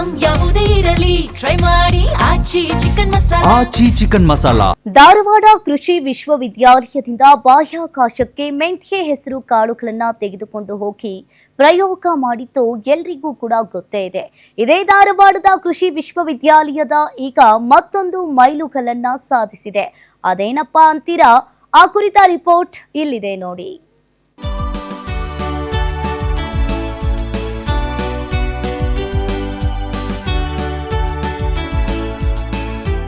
Item ಯಾವುದೇ ಇರಲಿ try ಮಾಡಿ ಆಚಿ ಚಿಕನ್ ಮಸಾಲಾ. ಧಾರವಾಡ ಕೃಷಿ ವಿಶ್ವವಿದ್ಯಾಲಯದಿಂದ ಬಾಹ್ಯಾಕಾಶಕ್ಕೆ ಮೆಂತ್ಯೆ ಹೆಸರು ಕಾಳುಗಳನ್ನು ತೆಗೆದುಕೊಂಡು ಹೋಗಿ ಪ್ರಯೋಗ ಮಾಡಿದ್ದು ಎಲ್ರಿಗೂ ಕೂಡ ಗೊತ್ತೇ ಇದೆ. ಇದೇ ಧಾರವಾಡದ ಕೃಷಿ ವಿಶ್ವವಿದ್ಯಾಲಯದ ಈಗ ಮತ್ತೊಂದು ಮೈಲುಗಲ್ಲನ್ನ ಸಾಧಿಸಿದೆ. ಅದೇನಪ್ಪಾ ಅಂತೀರಾ? ಆ ಕುರಿತ ರಿಪೋರ್ಟ್ ಇಲ್ಲಿದೆ ನೋಡಿ.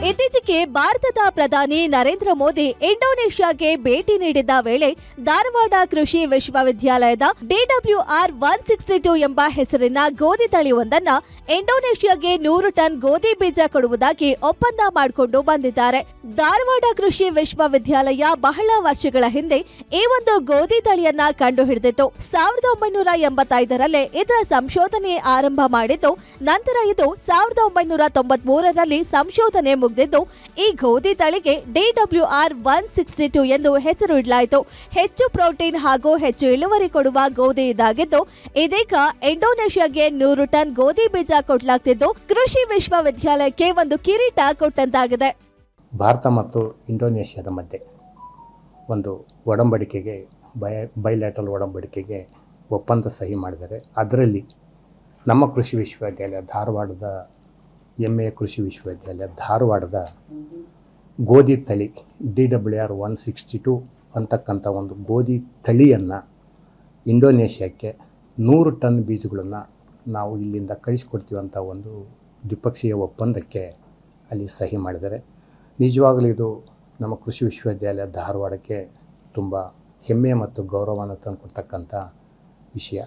ಇತ್ತೀಚೆಗೆ ಭಾರತದ ಪ್ರಧಾನಿ ನರೇಂದ್ರ ಮೋದಿ ಇಂಡೋನೇಷ್ಯಾಗೆ ಭೇಟಿ ನೀಡಿದ್ದ ವೇಳೆ ಧಾರವಾಡ ಕೃಷಿ ವಿಶ್ವವಿದ್ಯಾಲಯದ DWR 162 ಎಂಬ ಹೆಸರಿನ ಗೋಧಿ ತಳಿಯೊಂದನ್ನ ಇಂಡೋನೇಷ್ಯಾಗೆ 100 ಟನ್ ಗೋಧಿ ಬೀಜ ಕೊಡುವುದಾಗಿ ಒಪ್ಪಂದ ಮಾಡಿಕೊಂಡು ಬಂದಿದ್ದಾರೆ. ಧಾರವಾಡ ಕೃಷಿ ವಿಶ್ವವಿದ್ಯಾಲಯ ಬಹಳ ವರ್ಷಗಳ ಹಿಂದೆ ಈ ಒಂದು ಗೋಧಿ ತಳಿಯನ್ನ ಕಂಡು ಹಿಡಿದಿತ್ತು. 1985ರಲ್ಲಿ ಇದರ ಸಂಶೋಧನೆ ಆರಂಭ ಮಾಡಿದ್ದು, ನಂತರ ಇದು 1993ರಲ್ಲಿ ಸಂಶೋಧನೆ ಮುಗಿದಿದ್ದು ಈ ಗೋಧಿ ತಳಿಗೆ DWR 162 ಎಂದು ಹೆಸರು ಇಡಲಾಯಿತು. ಹೆಚ್ಚು ಪ್ರೋಟೀನ್ ಹಾಗೂ ಹೆಚ್ಚು ಇಳುವರಿ ಕೊಡುವ ಗೋಧಿ ಇದಾಗಿದ್ದು, ಇದೀಗ ಇಂಡೋನೇಷ್ಯಾಗೆ 100 ಟನ್ ಗೋಧಿ ಬೀಜ ಕೊಡಲಾಗ್ತಿದ್ದು ಕೃಷಿ ವಿಶ್ವವಿದ್ಯಾಲಯಕ್ಕೆ ಒಂದು ಕಿರೀಟ ಕೊಟ್ಟಂತಾಗಿದೆ. ಭಾರತ ಮತ್ತು ಇಂಡೋನೇಷ್ಯಾದ ಮಧ್ಯೆ ಒಂದು ಒಡಂಬಡಿಕೆಗೆ ಬೈಲ್ಯಾಟರಲ್ ಒಡಂಬಡಿಕೆಗೆ ಒಪ್ಪಂದ ಸಹಿ ಮಾಡಿದ್ದಾರೆ. ಅದರಲ್ಲಿ ನಮ್ಮ ಕೃಷಿ ವಿಶ್ವವಿದ್ಯಾಲಯ ಧಾರವಾಡದ ಹೆಮ್ಮೆಯ ಕೃಷಿ ವಿಶ್ವವಿದ್ಯಾಲಯ ಧಾರವಾಡದ ಗೋಧಿ ತಳಿ DWR 162 ಅಂತಕ್ಕಂಥ ಒಂದು ಗೋಧಿ ತಳಿಯನ್ನು ಇಂಡೋನೇಷ್ಯಾಕ್ಕೆ 100 ಟನ್ ಬೀಜಗಳನ್ನು ನಾವು ಇಲ್ಲಿಂದ ಕಳಿಸ್ಕೊಡ್ತೀವಿ ಅಂತ ಒಂದು ದ್ವಿಪಕ್ಷೀಯ ಒಪ್ಪಂದಕ್ಕೆ ಅಲ್ಲಿ ಸಹಿ ಮಾಡಿದ್ದಾರೆ. ನಿಜವಾಗಲೂ ಇದು ನಮ್ಮ ಕೃಷಿ ವಿಶ್ವವಿದ್ಯಾಲಯ ಧಾರವಾಡಕ್ಕೆ ತುಂಬ ಹೆಮ್ಮೆ ಮತ್ತು ಗೌರವವನ್ನು ತಂದುಕೊಡ್ತಕ್ಕಂಥ ವಿಷಯ.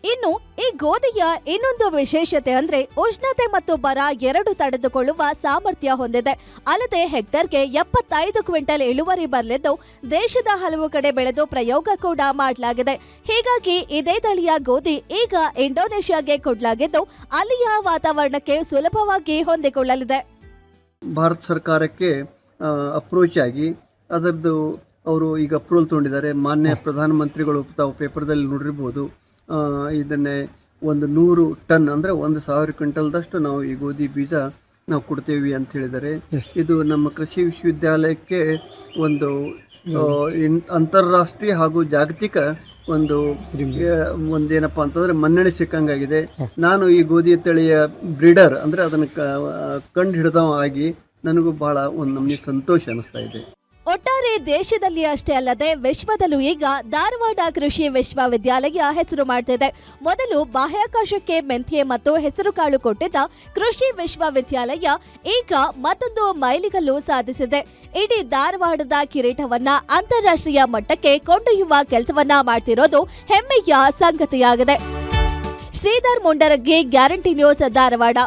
ಇನ್ನು ಈ ಗೋಧಿಯ ಇನ್ನೊಂದು ವಿಶೇಷತೆ ಅಂದ್ರೆ ಉಷ್ಣತೆ ಮತ್ತು ಬರ ಎರಡು ತಡೆದುಕೊಳ್ಳುವ ಸಾಮರ್ಥ್ಯ ಹೊಂದಿದೆ. ಅಲ್ಲದೆ ಹೆಕ್ಟರ್ಗೆ 75 ಕ್ವಿಂಟಲ್ ಇಳುವರಿ ಬರಲಿದ್ದು ದೇಶದ ಹಲವು ಕಡೆ ಬೆಳೆದು ಪ್ರಯೋಗ ಕೂಡ ಮಾಡಲಾಗಿದೆ. ಹೀಗಾಗಿ ಇದೇ ತಳಿಯ ಗೋಧಿ ಈಗ ಇಂಡೋನೇಷ್ಯಾಗೆ ಕೊಡಲಾಗಿದ್ದು ಅಲ್ಲಿಯ ವಾತಾವರಣಕ್ಕೆ ಸುಲಭವಾಗಿ ಹೊಂದಿಕೊಳ್ಳಲಿದೆ. ಭಾರತ ಸರ್ಕಾರಕ್ಕೆ ಅಪ್ರೋಚ್ ಆಗಿ ಅದರದ್ದು ಅವರು ಈಗ ಅಪ್ರೂವಲ್ ತಗೊಂಡಿದ್ದಾರೆ. ಮಾನ್ಯ ಪ್ರಧಾನಮಂತ್ರಿಗಳು ತಾವು ಪೇಪರ್ದಲ್ಲಿ ನೋಡಿರ್ಬೋದು. ಇದನ್ನೇ 100 ಟನ್ ಅಂದರೆ 1000 ಕ್ವಿಂಟಲ್ದಷ್ಟು ನಾವು ಈ ಗೋಧಿ ಬೀಜ ನಾವು ಕೊಡ್ತೇವೆ ಅಂತ ಹೇಳಿದ್ದಾರೆ. ಇದು ನಮ್ಮ ಕೃಷಿ ವಿಶ್ವವಿದ್ಯಾಲಯಕ್ಕೆ ಒಂದು ಅಂತಾರಾಷ್ಟ್ರೀಯ ಹಾಗೂ ಜಾಗತಿಕ ಒಂದೇನಪ್ಪ ಅಂತಂದರೆ ಮನ್ನಣೆ ಸಿಕ್ಕಂಗಾಗಿದೆ. ನಾನು ಈ ಗೋಧಿ ತಳಿಯ ಬ್ರೀಡರ್ ಅಂದರೆ ಅದನ್ನು ಕಂಡು ಹಿಡಿದವ ಆಗಿ ನನಗೂ ಬಹಳ ಒಂದು ನಮಗೆ ಸಂತೋಷ ಅನಿಸ್ತಾ ಇದೆ. ಒಟ್ಟಾರೆ ದೇಶದಲ್ಲಿ ಅಷ್ಟೇ ಅಲ್ಲದೆ ವಿಶ್ವದಲ್ಲೂ ಈಗ ಧಾರವಾಡ ಕೃಷಿ ವಿಶ್ವವಿದ್ಯಾಲಯ ಹೆಸರು ಮಾಡ್ತಿದೆ. ಮೊದಲು ಬಾಹ್ಯಾಕಾಶಕ್ಕೆ ಮೆಂತ್ಯೆ ಮತ್ತು ಹೆಸರುಕಾಳು ಕೊಟ್ಟಿದ್ದ ಕೃಷಿ ವಿಶ್ವವಿದ್ಯಾಲಯ ಈಗ ಮತ್ತೊಂದು ಮೈಲಿಗಲ್ಲು ಸಾಧಿಸಿದೆ. ಇಡೀ ಧಾರವಾಡದ ಕಿರೀಟವನ್ನ ಅಂತಾರಾಷ್ಟ್ರೀಯ ಮಟ್ಟಕ್ಕೆ ಕೊಂಡೊಯ್ಯುವ ಕೆಲಸವನ್ನ ಮಾಡ್ತಿರೋದು ಹೆಮ್ಮೆಯ ಸಂಗತಿಯಾಗಿದೆ. Shridhar Mundaragi, guarantee news, Dharwad.